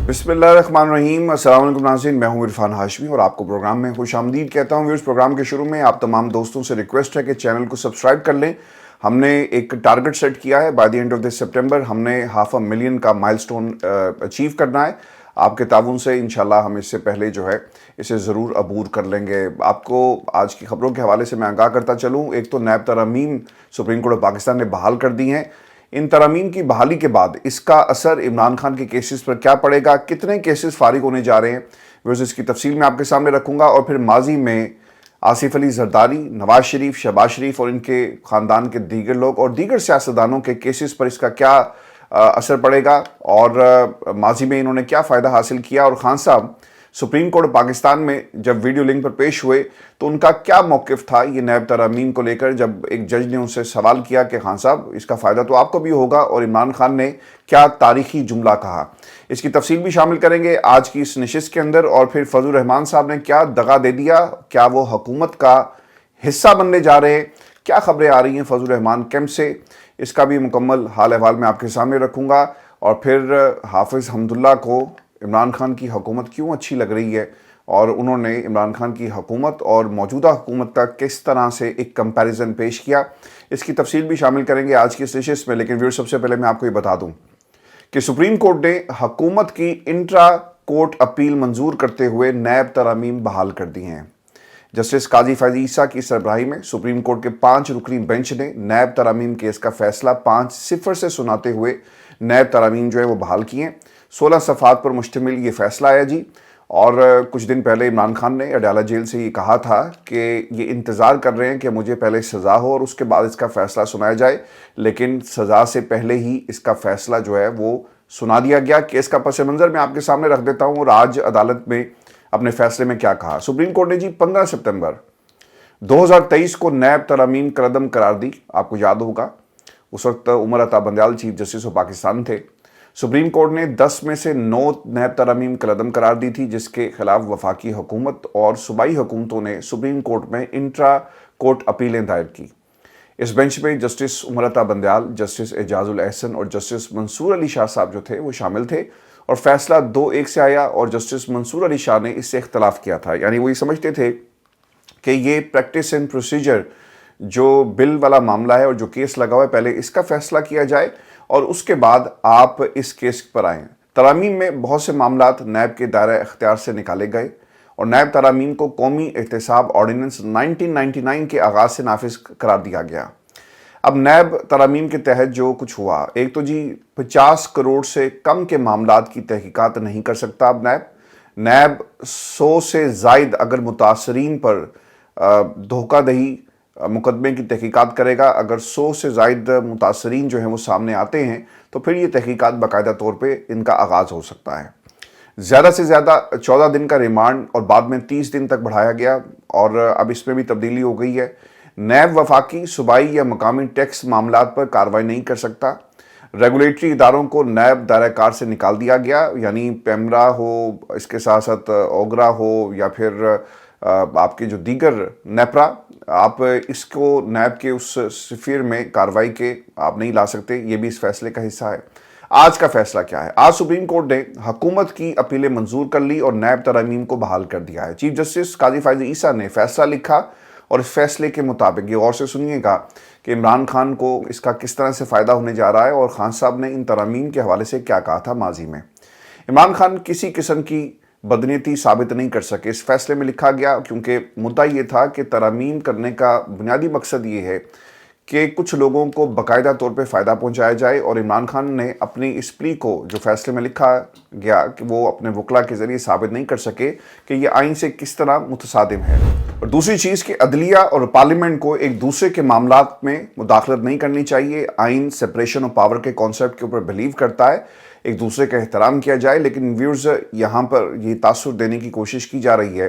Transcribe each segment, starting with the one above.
बिस्मिल्लाहिर्रहमानिर्रहीम। अस्सलाम वालेकुम नाज़रीन, मैं हूं इरफान हाशमी और आपको प्रोग्राम में खुश आमदीद कहता हूं। इस प्रोग्राम के शुरू में आप तमाम दोस्तों से रिक्वेस्ट है कि चैनल को सब्सक्राइब कर लें। हमने एक टारगेट सेट किया है, by the end of this सितंबर हमने 500,000 का माइलस्टोन अचीव करना है। आपके ताउन से इंशाल्लाह हम इससे पहले जो है इसे ज़रूर अबूर कर लेंगे। आपको आज की खबरों के हवाले से मैं आगाह करता चलूँ। एक तो नैब तरमीम सुप्रीम कोर्ट ऑफ पाकिस्तान ने बहाल कर दी हैं। इन तरमीम की बहाली के बाद इसका असर इमरान खान के केसेस पर क्या पड़ेगा, कितने केसेस फारिग होने जा रहे हैं, वैसे इसकी तफसील मैं आपके सामने रखूंगा। और फिर माजी में आसिफ अली जरदारी, नवाज शरीफ, शहबाज शरीफ और इनके ख़ानदान के दीगर लोग और दीगर सियासतदानों के केसेस पर इसका क्या असर पड़ेगा और माजी में इन्होंने क्या फ़ायदा हासिल किया। और खान साहब सुप्रीम कोर्ट पाकिस्तान में जब वीडियो लिंक पर पेश हुए तो उनका क्या मौक़िफ़ था ये नैब तरमीम को लेकर, जब एक जज ने उनसे सवाल किया कि खान साहब इसका फ़ायदा तो आपको भी होगा, और इमरान खान ने क्या तारीख़ी जुमला कहा। इसकी तफसील भी शामिल करेंगे आज की इस नशिस्त के अंदर। और फिर फजल रहमान साहब ने क्या दगा दे दिया, क्या वो हुकूमत का हिस्सा बनने जा रहे हैं, क्या खबरें आ रही हैं फजल रहमान कैंप से, इसका भी मुकम्मल हाल अहवाल मैं आपके सामने रखूँगा। और फिर हाफिज़ हमदुल्ला को इमरान खान की हुकूमत क्यों अच्छी लग रही है और उन्होंने इमरान खान की हुकूमत और मौजूदा हुकूमत का किस तरह से एक कंपैरिजन पेश किया, इसकी तफसील भी शामिल करेंगे आज की इस नशिस्त में। लेकिन व्यूअर्स, सबसे पहले मैं आपको ये बता दूं कि सुप्रीम कोर्ट ने हुकूमत की इंट्रा कोर्ट अपील मंजूर करते हुए नैब तरमीम बहाल कर दी हैं। जस्टिस काजी फैज़ ईसा की सरबराही में सुप्रीम कोर्ट के 5 रुकनी बेंच ने नैब तरमीम केस का फैसला 5-0 से सुनाते हुए नैब तरमीम जो है वो बहाल किए। 16 सफ़ात पर मुश्तमिल ये फ़ैसला आया जी। और कुछ दिन पहले इमरान खान ने अडाला जेल से ये कहा था कि ये इंतज़ार कर रहे हैं कि मुझे पहले सज़ा हो और उसके बाद इसका फ़ैसला सुनाया जाए, लेकिन सज़ा से पहले ही इसका फ़ैसला जो है वो सुना दिया गया। केस का पस मंज़र मैं आपके सामने रख देता हूँ और आज अदालत में अपने फ़ैसले में क्या कहा। सुप्रीम कोर्ट ने जी 15 सितंबर 2023 को नैब तरमीम कलअदम करार दी। आपको याद होगा उस वक्त Umar Ata Bandial chief justice of Pakistan थे। सुप्रीम कोर्ट ने 10 में से 9 नैब तरमीम कलअदम करार दी थी, जिसके खिलाफ वफाकी हुकूमत और सूबाई हुकूमतों ने सुप्रीम कोर्ट में इंट्रा कोर्ट अपीलें दायर की। इस बेंच में जस्टिस उमर अता बंदयाल, जस्टिस एजाजुल एहसन और जस्टिस मंसूर अली शाह साहब जो थे वो शामिल थे। और फैसला 2-1 से आया और जस्टिस मंसूर अली शाह ने इससे इख्तलाफ किया था। यानी वो ये समझते थे कि ये प्रैक्टिस एंड प्रोसीजर जो बिल वाला मामला है और जो केस लगा हुआ है, पहले इसका फैसला किया जाए और उसके बाद आप इस केस पर आएँ। तरामीम में बहुत से मामलात नैब के दायरा इख्तियार से निकाले गए और नैब तरामीम को कौमी एहतसाब ऑर्डिनेंस 1999 के आगाज़ से नाफिज करार दिया गया। अब नैब तरामीम के तहत जो कुछ हुआ, एक तो जी 50 करोड़ से कम के मामलात की तहकीकात नहीं कर सकता। अब नैब 100 से ज़ायद अगर मुतासरीन पर धोखाधही मुकदमे की तहकीकात करेगा। अगर 100 से ज़ायद मुतासरीन जो हैं वो सामने आते हैं तो फिर ये तहकीकात बाकायदा तौर पे इनका आगाज़ हो सकता है। ज़्यादा से ज़्यादा 14 दिन का रिमांड और बाद में 30 दिन तक बढ़ाया गया और अब इसमें भी तब्दीली हो गई है। नैब वफाकी, सूबाई या मकामी टैक्स मामलात पर कार्रवाई नहीं कर सकता। रेगुलेटरी इदारों को नैब दायरा कार से निकाल दिया गया, यानी पेमरा हो, इसके साथ साथ ओगरा हो या फिर आपके जो दीगर नेपरा, आप इसको नैब के उस स्फीयर में कार्रवाई के आप नहीं ला सकते। ये भी इस फैसले का हिस्सा है। आज का फैसला क्या है? आज सुप्रीम कोर्ट ने हुकूमत की अपीलें मंजूर कर ली और नैब तरमीम को बहाल कर दिया है। चीफ जस्टिस काजी फैज़ ईसा ने फैसला लिखा और इस फैसले के मुताबिक ये गौर से सुनिएगा कि इमरान खान को इसका किस तरह से फ़ायदा होने जा रहा है और खान साहब ने इन तरमीम के हवाले से क्या कहा था माजी में। इमरान खान किसी किस्म की बदनीयती साबित नहीं कर सके, इस फैसले में लिखा गया, क्योंकि मुद्दा ये था कि तरमीम करने का बुनियादी मकसद ये है कि कुछ लोगों को बाकायदा तौर पे फ़ायदा पहुंचाया जाए। और इमरान खान ने अपनी इस प्ली को जो फैसले में लिखा गया कि वो अपने वकला के ज़रिए साबित नहीं कर सके कि ये आइन से किस तरह मुतसादिम है। और दूसरी चीज़ कि अदलिया और पार्लियामेंट को एक दूसरे के मामलात में मुदाखलत नहीं करनी चाहिए। आइन सेपरेशन ऑफ पावर के कॉन्सेप्ट के ऊपर बिलीव करता है, एक दूसरे का एहतराम किया जाए। लेकिन व्यूअर्स, यहाँ पर ये तासुर देने की कोशिश की जा रही है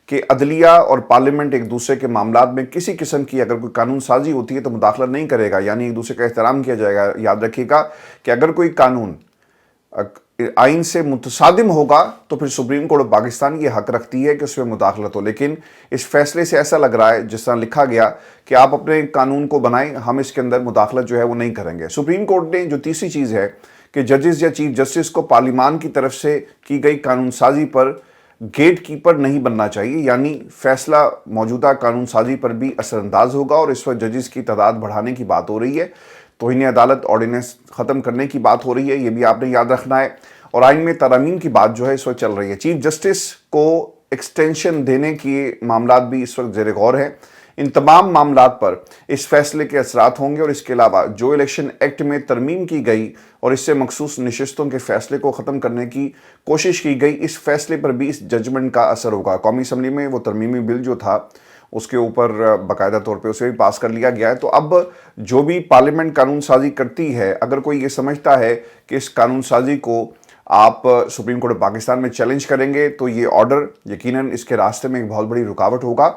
कि अदलिया और पार्लियामेंट एक दूसरे के मामलात में किसी किस्म की अगर कोई कानून साजी होती है तो मुदाखलत नहीं करेगा, यानी एक दूसरे का एहतराम किया जाएगा। याद रखिएगा कि अगर कोई कानून आइन से मुतसादिम होगा तो फिर सुप्रीम कोर्ट ऑफ पाकिस्तान ये हक रखती है कि उसमें मुदाखलत हो। लेकिन इस फैसले से ऐसा लग रहा है, जिस तरह लिखा गया कि आप अपने कानून को बनाएं, हम इसके अंदर मुदाखलत जो है वो नहीं करेंगे। सुप्रीम कोर्ट ने जो तीसरी चीज़ है کہ ججز یا چیف جسٹس کو پارلیمان کی طرف سے کی گئی قانون سازی پر گیٹ کیپر نہیں بننا چاہیے، یعنی فیصلہ موجودہ قانون سازی پر بھی اثر انداز ہوگا، اور اس وقت ججز کی تعداد بڑھانے کی بات ہو رہی ہے، توہین عدالت آرڈیننس ختم کرنے کی بات ہو رہی ہے، یہ بھی آپ نے یاد رکھنا ہے، اور آئین میں ترامیم کی بات جو ہے اس وقت چل رہی ہے۔ چیف جسٹس کو ایکسٹینشن دینے کی معاملات بھی اس وقت زیر غور ہیں۔ ان تمام معاملات پر اس فیصلے کے اثرات ہوں گے، اور اس کے علاوہ جو الیکشن ایکٹ میں ترمیم کی گئی اور اس سے مخصوص نشستوں کے فیصلے کو ختم کرنے کی کوشش کی گئی، اس فیصلے پر بھی اس ججمنٹ کا اثر ہوگا۔ قومی اسمبلی میں وہ ترمیمی بل جو تھا اس کے اوپر باقاعدہ طور پہ اسے بھی پاس کر لیا گیا ہے، تو اب جو بھی پارلیمنٹ قانون سازی کرتی ہے، اگر کوئی یہ سمجھتا ہے کہ اس قانون سازی کو آپ سپریم کورٹ پاکستان میں چیلنج کریں گے تو یہ آرڈر یقیناً اس کے راستے میں ایک بہت بڑی رکاوٹ ہوگا،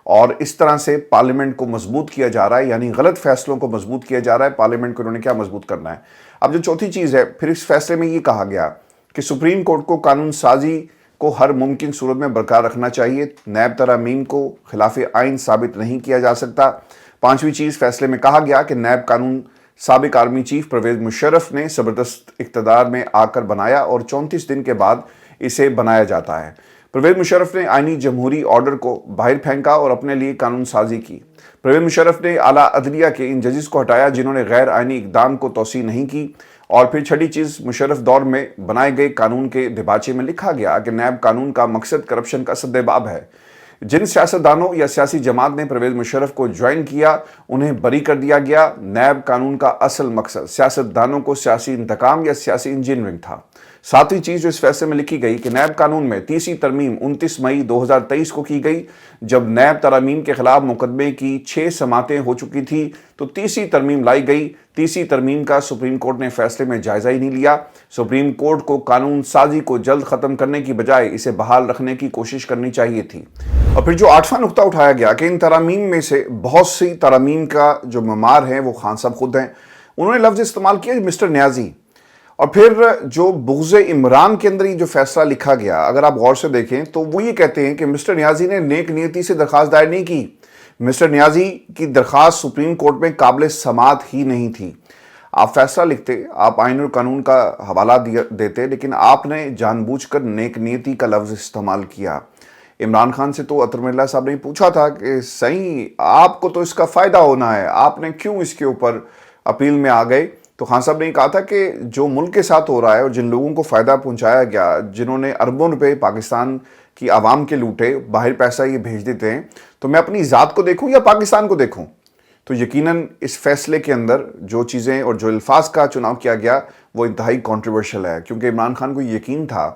اور اس طرح سے پارلیمنٹ کو مضبوط کیا جا رہا ہے، یعنی غلط فیصلوں کو مضبوط کیا جا رہا ہے۔ پارلیمنٹ کو انہوں نے کیا مضبوط کرنا ہے؟ اب جو چوتھی چیز ہے، پھر اس فیصلے میں یہ کہا گیا کہ سپریم کورٹ کو قانون سازی کو ہر ممکن صورت میں برقرار رکھنا چاہیے، نیب ترامیم کو خلاف آئین ثابت نہیں کیا جا سکتا۔ پانچویں چیز فیصلے میں کہا گیا کہ نیب قانون سابق آرمی چیف پرویز مشرف نے زبردست اقتدار میں آ کر بنایا اور 34 دن کے بعد اسے بنایا جاتا ہے۔ پرویز مشرف نے آئینی جمہوری آرڈر کو باہر پھینکا اور اپنے لیے قانون سازی کی۔ پرویز مشرف نے اعلیٰ عدلیہ کے ان ججز کو ہٹایا جنہوں نے غیر آئینی اقدام کو توسیع نہیں کی۔ اور پھر چھٹی چیز، مشرف دور میں بنائے گئے قانون کے ڈھانچے میں لکھا گیا کہ نیب قانون کا مقصد کرپشن کا سدباب ہے۔ جن سیاستدانوں یا سیاسی جماعت نے پرویز مشرف کو جوائن کیا انہیں بری کر دیا گیا۔ نیب قانون کا اصل مقصد سیاستدانوں کو سیاسی انتقام یا سیاسی انجینئرنگ تھا۔ ساتویں چیز جو اس فیصلے میں لکھی گئی کہ نیب قانون میں تیسری ترمیم 29 مئی 2023 کو کی گئی، جب نیب ترامیم کے خلاف مقدمے کی 6 سماعتیں ہو چکی تھی تو تیسری ترمیم لائی گئی۔ تیسری ترمیم کا سپریم کورٹ نے فیصلے میں جائزہ ہی نہیں لیا۔ سپریم کورٹ کو قانون سازی کو جلد ختم کرنے کی بجائے اسے بحال رکھنے کی کوشش کرنی چاہیے تھی۔ اور پھر جو 8واں نقطہ اٹھایا گیا کہ ان ترامیم میں سے بہت سی ترامیم کا جو معمار ہیں وہ خان صاحب خود ہیں، انہوں نے لفظ استعمال کیا مسٹر نیازی۔ اور پھر جو بغض عمران کے اندر ہی جو فیصلہ لکھا گیا، اگر آپ غور سے دیکھیں تو وہ یہ کہتے ہیں کہ مسٹر نیازی نے نیک نیتی سے درخواست دائر نہیں کی۔ مسٹر نیازی کی درخواست سپریم کورٹ میں قابل سماعت ہی نہیں تھی۔ آپ فیصلہ لکھتے، آپ آئین اور قانون کا حوالہ دیتے، لیکن آپ نے جان بوجھ کر نیک نیتی کا لفظ استعمال کیا۔ عمران خان سے تو اطہر اللہ صاحب نے پوچھا تھا کہ صحیح آپ کو تو اس کا فائدہ ہونا ہے، آپ نے کیوں اس کے اوپر اپیل میں آ گئے؟ تو خان صاحب نے کہا تھا کہ جو ملک کے ساتھ ہو رہا ہے اور جن لوگوں کو فائدہ پہنچایا گیا، جنہوں نے اربوں روپے پاکستان کی عوام کے لوٹے، باہر پیسہ یہ بھیج دیتے ہیں، تو میں اپنی ذات کو دیکھوں یا پاکستان کو دیکھوں؟ تو یقیناً اس فیصلے کے اندر جو چیزیں اور جو الفاظ کا چناؤ کیا گیا وہ انتہائی کنٹروورشل ہے، کیونکہ عمران خان کو یقین تھا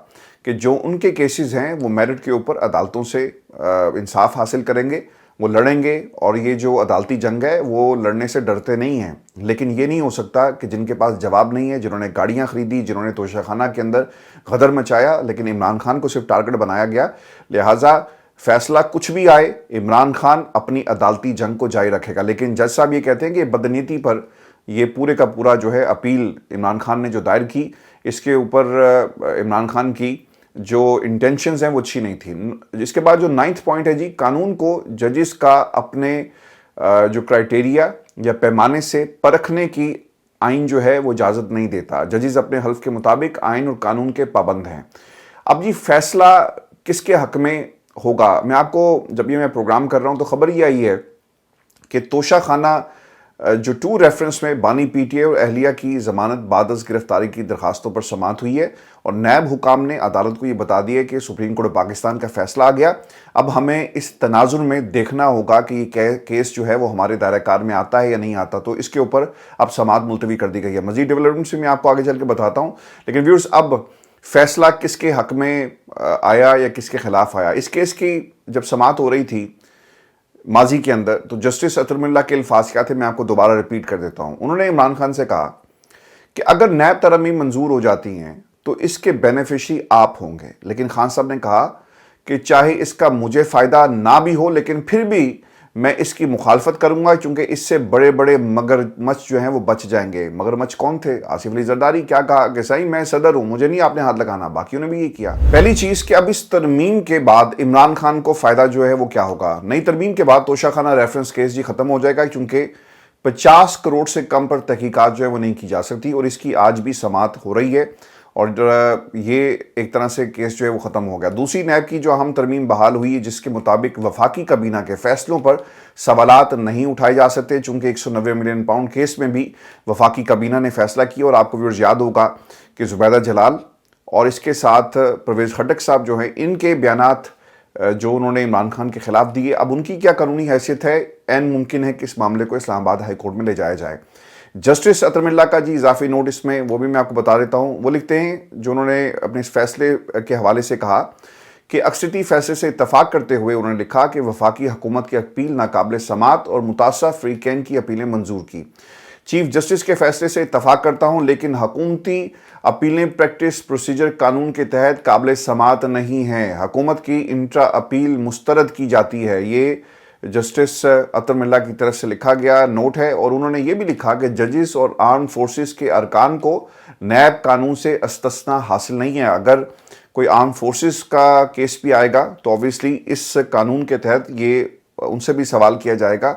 کہ جو ان کے کیسز ہیں وہ میرٹ کے اوپر عدالتوں سے انصاف حاصل کریں گے، وہ لڑیں گے، اور یہ جو عدالتی جنگ ہے وہ لڑنے سے ڈرتے نہیں ہیں۔ لیکن یہ نہیں ہو سکتا کہ جن کے پاس جواب نہیں ہے، جنہوں نے گاڑیاں خریدی، جنہوں نے توشہ خانہ کے اندر غدر مچایا، لیکن عمران خان کو صرف ٹارگٹ بنایا گیا۔ لہٰذا فیصلہ کچھ بھی آئے، عمران خان اپنی عدالتی جنگ کو جاری رکھے گا۔ لیکن جج صاحب یہ کہتے ہیں کہ بدنیتی پر یہ پورے کا پورا جو ہے اپیل عمران خان نے جو دائر کی، اس کے اوپر عمران خان کی جو انٹینشنز ہیں وہ اچھی نہیں تھی۔ اس کے بعد جو 9واں پوائنٹ ہے جی، قانون کو ججز کا اپنے جو کرائٹیریا یا پیمانے سے پرکھنے کی آئین جو ہے وہ اجازت نہیں دیتا۔ ججز اپنے حلف کے مطابق آئین اور قانون کے پابند ہیں۔ اب یہ فیصلہ کس کے حق میں ہوگا؟ میں آپ کو جب یہ میں پروگرام کر رہا ہوں تو خبر یہ آئی ہے کہ توشہ خانہ جو 2 ریفرنس میں بانی پی ٹی اے اور اہلیہ کی ضمانت بعد از گرفتاری کی درخواستوں پر سماعت ہوئی ہے، اور نیب حکام نے عدالت کو یہ بتا دیا کہ سپریم کورٹ پاکستان کا فیصلہ آ گیا۔ اب ہمیں اس تناظر میں دیکھنا ہوگا کہ یہ کیس جو ہے وہ ہمارے دائرہ کار میں آتا ہے یا نہیں آتا، تو اس کے اوپر اب سماعت ملتوی کر دی گئی ہے۔ مزید ڈیولپمنٹ سے میں آپ کو آگے چل کے بتاتا ہوں، لیکن ویورز اب فیصلہ کس کے حق میں آیا یا کس کے خلاف آیا؟ اس کیس کی جب سماعت ہو رہی تھی ماضی کے اندر، تو جسٹس اطہر اللہ کے الفاظ کیا تھے، میں آپ کو دوبارہ ریپیٹ کر دیتا ہوں۔ انہوں نے عمران خان سے کہا کہ اگر نیب ترامیم منظور ہو جاتی ہیں تو اس کے بینیفیشری آپ ہوں گے، لیکن خان صاحب نے کہا کہ چاہے اس کا مجھے فائدہ نہ بھی ہو لیکن پھر بھی میں اس کی مخالفت کروں گا، کیونکہ اس سے بڑے بڑے مگرمچھ جو ہیں وہ بچ جائیں گے۔ مگرمچھ کون تھے؟ آصف علی زرداری۔ کیا کہا کہ صحیح میں صدر ہوں، مجھے نہیں آپ نے ہاتھ لگانا، باقیوں نے بھی یہ کیا۔ پہلی چیز کہ اب اس ترمیم کے بعد عمران خان کو فائدہ جو ہے وہ کیا ہوگا؟ نئی ترمیم کے بعد توشہ خانہ ریفرنس کیس جی ختم ہو جائے گا، کیونکہ 50 करोड़ से कम पर तहकीकात जो है वो नहीं की जा सकती, और इसकी आज भी समाअत हो रही है, और ये एक तरह से केस जो है वो ख़त्म हो गया। दूसरी नैब की जो अहम तरमीम बहाल हुई है, जिसके मुताबिक वफाकी काबीना के फैसलों पर सवालात नहीं उठाए जा सकते, चूँकि 190 मिलियन पाउंड केस में भी वफाकी काबीना ने फैसला किया। और आपको व्यूअर्स याद होगा कि जुबैदा जलाल और इसके साथ परवेज़ खट्टक साहब जो हैं, इनके बयानात जो उन्होंने इमरान खान के खिलाफ दिए, अब उनकी क्या कानूनी हैसियत है, एन मुमकिन है कि इस मामले को इस्लामाबाद हाई कोर्ट में ले जाया जाए। जस्टिस अतर मिल्ला का जी इजाफी नोट इसमें वो भी मैं आपको बता देता हूँ। वो लिखते हैं, जो उन्होंने अपने इस फैसले के हवाले से कहा कि अक्सरियती फैसले से इत्तफाक करते हुए उन्होंने लिखा कि वफाकी हुकूमत की अपील नाकाबिल समाअत और मुतासा फ्रीकैन की अपीलें मंजूर की। चीफ जस्टिस के फैसले से इत्तफाक करता हूं, लेकिन हुकूमती अपीलें प्रैक्टिस प्रोसीजर कानून के तहत काबिल समाअत नहीं है। हुकूमत की इंट्रा अपील मुस्तरद की जाती है। ये जस्टिस अतर मिल्ला की तरफ से लिखा गया नोट है। और उन्होंने ये भी लिखा कि जजेस और आर्म फोर्सेस के अरकान को नैब कानून से इस्तिस्ना हासिल नहीं है। अगर कोई आर्म फोर्सेस का केस भी आएगा तो ऑब्वियसली इस कानून के तहत ये उनसे भी सवाल किया जाएगा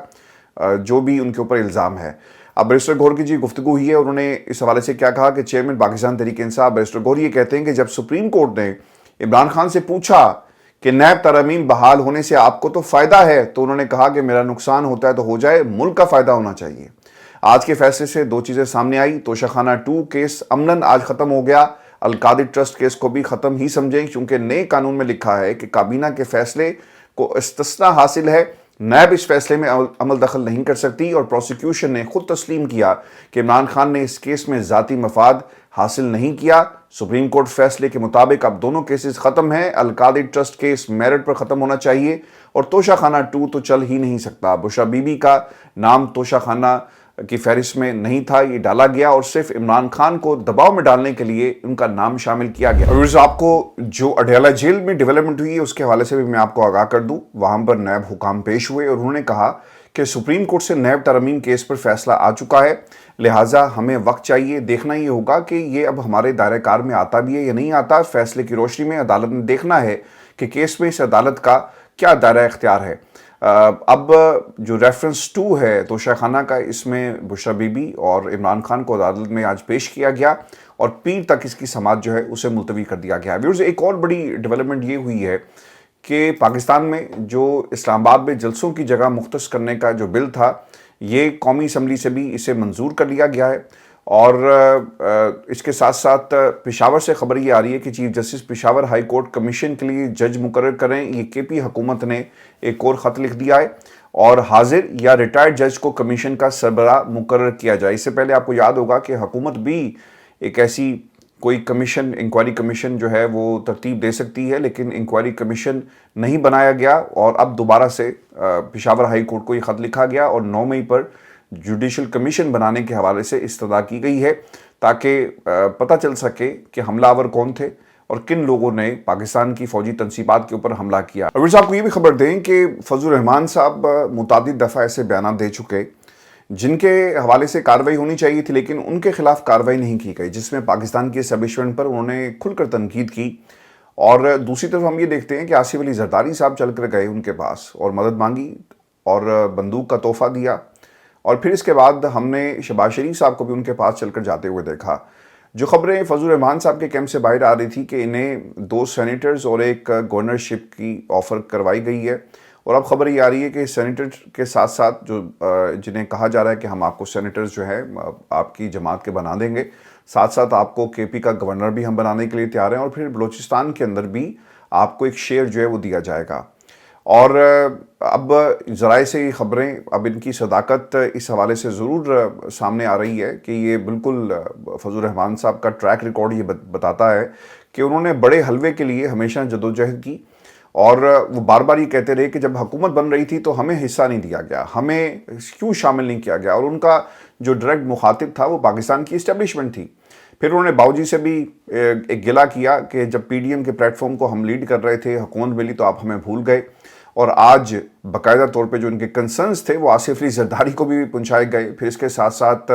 जो भी उनके ऊपर इल्ज़ाम है। अब बैरिस्टर गौहर की जी गुफ्तगू हुई है, उन्होंने इस हवाले से क्या कहा कि चेयरमैन पाकिस्तान तहरीक इंसाफ बैरिस्टर गौहर ये कहते हैं कि जब सुप्रीम कोर्ट ने इमरान खान से पूछा कि नैब तरमीम बहाल होने से आपको तो फ़ायदा है, तो उन्होंने कहा कि मेरा नुकसान होता है तो हो जाए, मुल्क का फ़ायदा होना चाहिए। आज के फैसले से दो चीज़ें सामने आई। तोशाखाना 2 केस अमनन आज ख़त्म हो गया। अलकादिर ट्रस्ट केस को भी ख़त्म ही समझें, क्योंकि नए कानून में लिखा है कि काबीना के फैसले को इस्तिस्ना हासिल है, नैब इस फैसले में अमल दखल नहीं कर सकती। और प्रोसिक्यूशन ने खुद तस्लीम किया कि इमरान खान ने इस केस में ज़ाती मफाद हासिल नहीं किया। सुप्रीम कोर्ट फैसले के मुताबिक अब दोनों केसेस ख़त्म हैं। अलकादिर ट्रस्ट केस मेरिट पर ख़त्म होना चाहिए, और तोशाखाना 2 तो चल ही नहीं सकता। बुशरा बीबी का नाम तोशाखाना की फहरिस्त में नहीं था, ये डाला गया और सिर्फ इमरान खान को दबाव में डालने के लिए उनका नाम शामिल किया गया। और आपको जो अडयाला जेल में डेवलपमेंट हुई है उसके हवाले से भी मैं आपको आगाह कर दूं। वहां पर नैब हुकाम पेश हुए और उन्होंने कहा कि सुप्रीम कोर्ट से नैब तरमीम केस पर फैसला आ चुका है, लिहाजा हमें वक्त चाहिए। देखना ये होगा कि ये अब हमारे दायरे कार में आता भी है या नहीं आता। फैसले की रोशनी में अदालत ने देखना है कि केस में इस अदालत का क्या दायरा इख्तियार है। अब जो रेफरेंस 2 है तोशाखाना का, इसमें बुशरा बीबी और इमरान खान को अदालत में आज पेश किया गया और पीर तक इसकी समाअत जो है उसे मुलतवी कर दिया गया। व्यूअर्स, एक और बड़ी डेवलपमेंट ये हुई है कि पाकिस्तान में जो इस्लामाबाद में जलसों की जगह मुख्तस करने का जो बिल था, ये कौमी असम्बली से भी इसे मंजूर कर लिया गया है। और इसके साथ साथ पेशावर से खबर ये आ रही है कि chief justice Peshawar high court commission के लिए जज मुकर्रर करें। ये केपी हुकूमत ने एक और ख़त लिख दिया है और हाजिर या रिटायर्ड जज को कमीशन का सरबराह मुकर्रर किया जाए। इससे पहले आपको याद होगा कि हुकूमत भी एक ऐसी कोई कमीशन, इंक्वायरी कमीशन जो है वो तरतीब दे सकती है, लेकिन इंक्वायरी कमीशन नहीं बनाया गया। और अब दोबारा से पेशावर हाई कोर्ट को ये ख़त लिखा गया और 9 मई पर जुडिशल कमीशन बनाने के हवाले से इस्तदा की गई है, ताकि पता चल सके कि हमलावर कौन थे और किन लोगों ने पाकिस्तान की फौजी तनसीबात के ऊपर हमला किया। और साहब को ये भी खबर दें कि फजलुर रहमान साहब मुतादिद दफ़ा ऐसे बयान दे चुके जिनके हवाले से कार्रवाई होनी चाहिए थी, लेकिन उनके खिलाफ कार्रवाई नहीं की गई, जिसमें पाकिस्तान के एस्टेब्लिशमेंट पर उन्होंने खुलकर तनकीद की। और दूसरी तरफ हम ये देखते हैं कि आसिफ अली जरदारी साहब चल कर गए उनके पास और मदद मांगी और बंदूक का तोहफा दिया, और फिर इसके बाद हमने शहबाज शरीफ साहब को भी उनके पास चलकर जाते हुए देखा। जो खबरें फजलुर रहमान साहब के कैंप से बाहर आ रही थी कि इन्हें 2 सेनेटर्स और एक गवर्नरशिप की ऑफ़र करवाई गई है, और अब खबर ये आ रही है कि सेनेटर के साथ साथ जो जिन्हें कहा जा रहा है कि हम आपको सेनेटर्स जो है आपकी जमात के बना देंगे, साथ साथ आपको केपी का गवर्नर भी हम बनाने के लिए तैयार हैं, और फिर बलूचिस्तान के अंदर भी आपको एक शेयर जो है वो दिया जाएगा। और अब ज़राए से ये खबरें, अब इनकी सदाकत इस हवाले से ज़रूर सामने आ रही है कि ये बिल्कुल फजलुर रहमान साहब का ट्रैक रिकॉर्ड ये बताता है कि उन्होंने बड़े हलवे के लिए हमेशा जदोजहद की, और वो बार बार ये कहते रहे कि जब हुकूमत बन रही थी तो हमें हिस्सा नहीं दिया गया, हमें क्यों शामिल नहीं किया गया। और उनका जो डायरेक्ट मुखातिब था वो पाकिस्तान की इस्टेब्लिशमेंट थी। फिर उन्होंने बाऊजी से भी एक गिला किया कि जब पीडीएम के प्लेटफॉर्म को हम लीड कर रहे थे, हुकूमत मिली तो आप हमें भूल गए। और आज बाकायदा तौर पे जो उनके कंसर्न्स थे वो आसिफ अली जरदारी को भी पहुँचाए गए। फिर इसके साथ साथ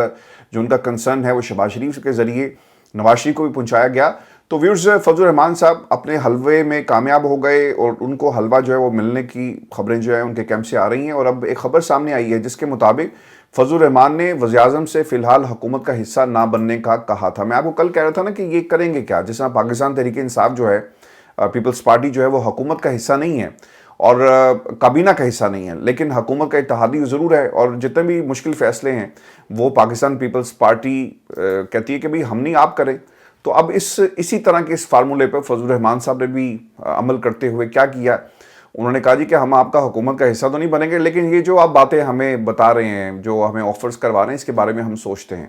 जो उनका कंसर्न है वो शहबाज शरीफ के ज़रिए नवाज शरीफ को भी पहुँचाया गया। तो व्यूअर्स, फजलुर रहमान साहब अपने हलवे में कामयाब हो गए और उनको हलवा जो है वो मिलने की खबरें जो है उनके कैंप से आ रही हैं। और अब एक खबर सामने आई है जिसके मुताबिक فضل الرحمان نے وزیراعظم سے فی الحال حکومت کا حصہ نہ بننے کا کہا تھا. میں آپ کو کل کہہ رہا تھا نا کہ یہ کریں گے کیا. جس طرح پاکستان تحریک انصاف جو ہے، پیپلز پارٹی جو ہے، وہ حکومت کا حصہ نہیں ہے اور کابینہ کا حصہ نہیں ہے، لیکن حکومت کا اتحادی ضرور ہے، اور جتنے بھی مشکل فیصلے ہیں وہ پاکستان پیپلز پارٹی کہتی ہے کہ بھئی ہم نہیں، آپ کریں. تو اب اسی طرح کے اس فارمولے پر فضل الرحمان صاحب نے بھی عمل کرتے ہوئے کیا کیا، انہوں نے کہا جی کہ ہم آپ کا حکومت کا حصہ تو نہیں بنیں گے، لیکن یہ جو آپ باتیں ہمیں بتا رہے ہیں، جو ہمیں آفرز کروا رہے ہیں، اس کے بارے میں ہم سوچتے ہیں.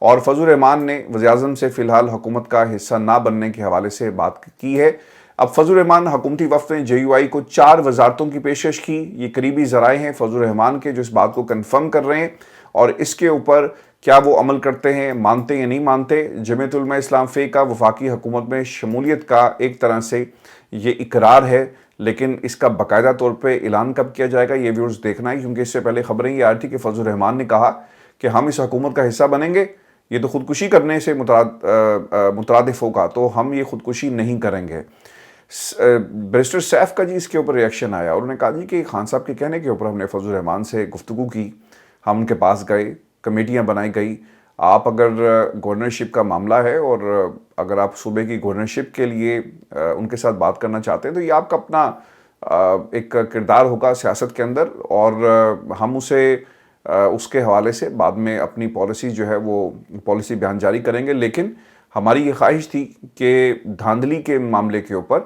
اور فضل الرحمان نے وزیراعظم سے فی الحال حکومت کا حصہ نہ بننے کے حوالے سے بات کی ہے. اب فضل الرحمان حکومتی وفد نے جے یو آئی کو 4 وزارتوں کی پیشکش کی. یہ قریبی ذرائع ہیں فضل الرحمان کے جو اس بات کو کنفرم کر رہے ہیں، اور اس کے اوپر کیا وہ عمل کرتے ہیں، مانتے یا نہیں مانتے. جمعیت علماء اسلام فے کا وفاقی حکومت میں شمولیت کا ایک طرح سے یہ اقرار ہے، لیکن اس کا باقاعدہ طور پہ اعلان کب کیا جائے گا یہ ویورز دیکھنا ہے، کیونکہ اس سے پہلے خبریں یہ آ رہی تھی کہ فضل الرحمان نے کہا کہ ہم اس حکومت کا حصہ بنیں گے. یہ تو خودکشی کرنے سے مترادف ہوگا، تو ہم یہ خودکشی نہیں کریں گے. بیرسٹر سیف کا جی اس کے اوپر ریئیکشن آیا، اور انہوں نے کہا جی کہ خان صاحب کے کہنے کے اوپر ہم نے فضل الرحمان سے گفتگو کی، ہم ان کے پاس گئے، کمیٹیاں بنائی گئی. آپ اگر گورنرشپ کا معاملہ ہے اور اگر آپ صوبے کی گورنرشپ کے لیے ان کے ساتھ بات کرنا چاہتے ہیں تو یہ آپ کا اپنا ایک کردار ہوگا سیاست کے اندر، اور ہم اسے اس کے حوالے سے بعد میں اپنی پالیسی جو ہے وہ پالیسی بیان جاری کریں گے. لیکن ہماری یہ خواہش تھی کہ دھاندلی کے معاملے کے اوپر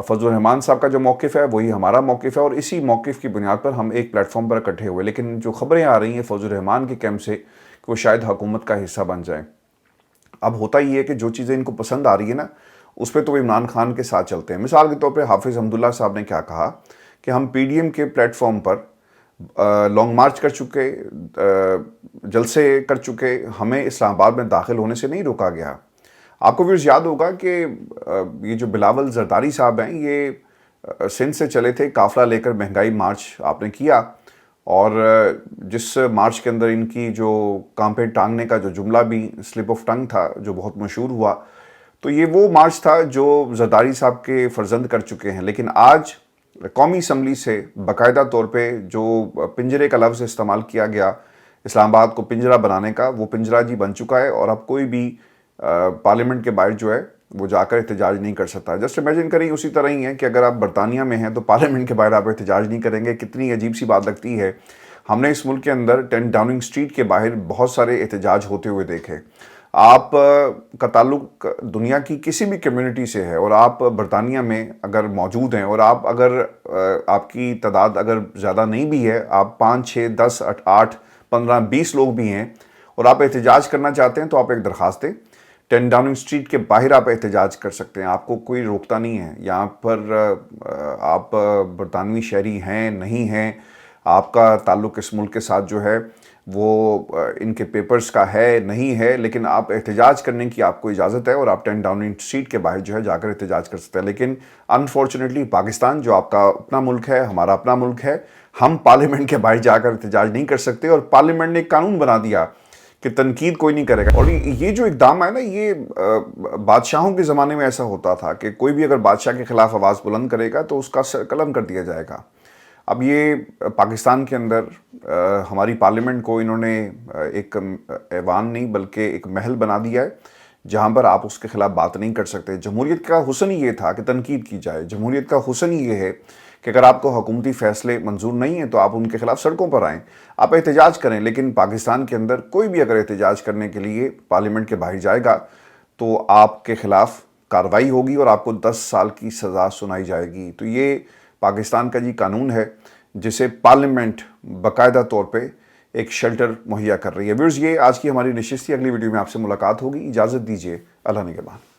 فضل الرحمان صاحب کا جو موقف ہے وہی ہمارا موقف ہے، اور اسی موقف کی بنیاد پر ہم ایک پلیٹ فارم پر اکٹھے ہوئے. لیکن جو خبریں آ رہی ہیں فضل الرحمان کے کیمپ سے کہ وہ شاید حکومت کا حصہ بن جائیں. اب ہوتا یہ ہے کہ جو چیزیں ان کو پسند آ رہی ہیں نا، اس پہ تو وہ عمران خان کے ساتھ چلتے ہیں. مثال کے طور پہ حافظ حمداللہ صاحب نے کیا کہا کہ ہم پی ڈی ایم کے پلیٹ فارم پر لانگ مارچ کر چکے، جلسے کر چکے، ہمیں اسلام آباد میں داخل ہونے سے نہیں روکا گیا. آپ کو ویورز یاد ہوگا کہ یہ جو بلاول زرداری صاحب ہیں، یہ سندھ سے چلے تھے قافلہ لے کر، مہنگائی مارچ آپ نے کیا، اور جس مارچ کے اندر ان کی جو کام پہ ٹانگنے کا جو جملہ بھی سلپ آف ٹنگ تھا جو بہت مشہور ہوا، تو یہ وہ مارچ تھا جو زرداری صاحب کے فرزند کر چکے ہیں. لیکن آج قومی اسمبلی سے باقاعدہ طور پہ جو پنجرے کا لفظ استعمال کیا گیا اسلام آباد کو پنجرہ بنانے کا، وہ پنجرہ جی بن چکا ہے، اور اب کوئی بھی پارلیمنٹ کے باہر جو ہے وہ جا کر احتجاج نہیں کر سکتا. جسٹ امیجن کریں اسی طرح ہی ہے کہ اگر آپ برطانیہ میں ہیں تو پارلیمنٹ کے باہر آپ احتجاج نہیں کریں گے. کتنی عجیب سی بات لگتی ہے. ہم نے اس ملک کے اندر 10 ڈاؤننگ اسٹریٹ کے باہر بہت سارے احتجاج ہوتے ہوئے دیکھے. آپ کا تعلق دنیا کی کسی بھی کمیونٹی سے ہے اور آپ برطانیہ میں اگر موجود ہیں، اور آپ اگر آپ کی تعداد اگر زیادہ نہیں بھی ہے، آپ 5 6 10 8 15 20 لوگ بھی ہیں اور آپ احتجاج کرنا چاہتے ہیں، تو آپ ایک درخواست دیں. 10 ڈاؤننگ اسٹریٹ کے باہر آپ احتجاج کر سکتے ہیں، آپ کو کوئی روکتا نہیں ہے. یہاں پر آپ برطانوی شہری ہیں نہیں ہیں، آپ کا تعلق اس ملک کے ساتھ جو ہے وہ ان کے پیپرز کا ہے نہیں ہے، لیکن آپ احتجاج کرنے کی آپ کو اجازت ہے، اور آپ 10 ڈاؤننگ اسٹریٹ کے باہر جو ہے جا کر احتجاج کر سکتے ہیں. لیکن انفارچونیٹلی پاکستان جو آپ کا اپنا ملک ہے، ہمارا اپنا ملک ہے، ہم پارلیمنٹ کے باہر جا کر احتجاج نہیں کر سکتے. اور پارلیمنٹ نے ایک قانون بنا دیا کہ تنقید کوئی نہیں کرے گا. اور یہ جو اقدام ہے نا، یہ بادشاہوں کے زمانے میں ایسا ہوتا تھا کہ کوئی بھی اگر بادشاہ کے خلاف آواز بلند کرے گا تو اس کا سر قلم کر دیا جائے گا. اب یہ پاکستان کے اندر ہماری پارلیمنٹ کو انہوں نے ایک ایوان نہیں بلکہ ایک محل بنا دیا ہے جہاں پر آپ اس کے خلاف بات نہیں کر سکتے. جمہوریت کا حسن ہی یہ تھا کہ تنقید کی جائے. جمہوریت کا حسن ہی یہ ہے کہ اگر آپ کو حکومتی فیصلے منظور نہیں ہیں تو آپ ان کے خلاف سڑکوں پر آئیں، آپ احتجاج کریں. لیکن پاکستان کے اندر کوئی بھی اگر احتجاج کرنے کے لیے پارلیمنٹ کے باہر جائے گا تو آپ کے خلاف کارروائی ہوگی اور آپ کو 10 سال کی سزا سنائی جائے گی. تو یہ پاکستان کا جی قانون ہے جسے پارلیمنٹ باقاعدہ طور پہ ایک شیلٹر مہیا کر رہی ہے. ویورز، یہ آج کی ہماری نشست تھی. اگلی ویڈیو میں آپ سے ملاقات ہوگی. اجازت دیجیے. اللہ نگہبان.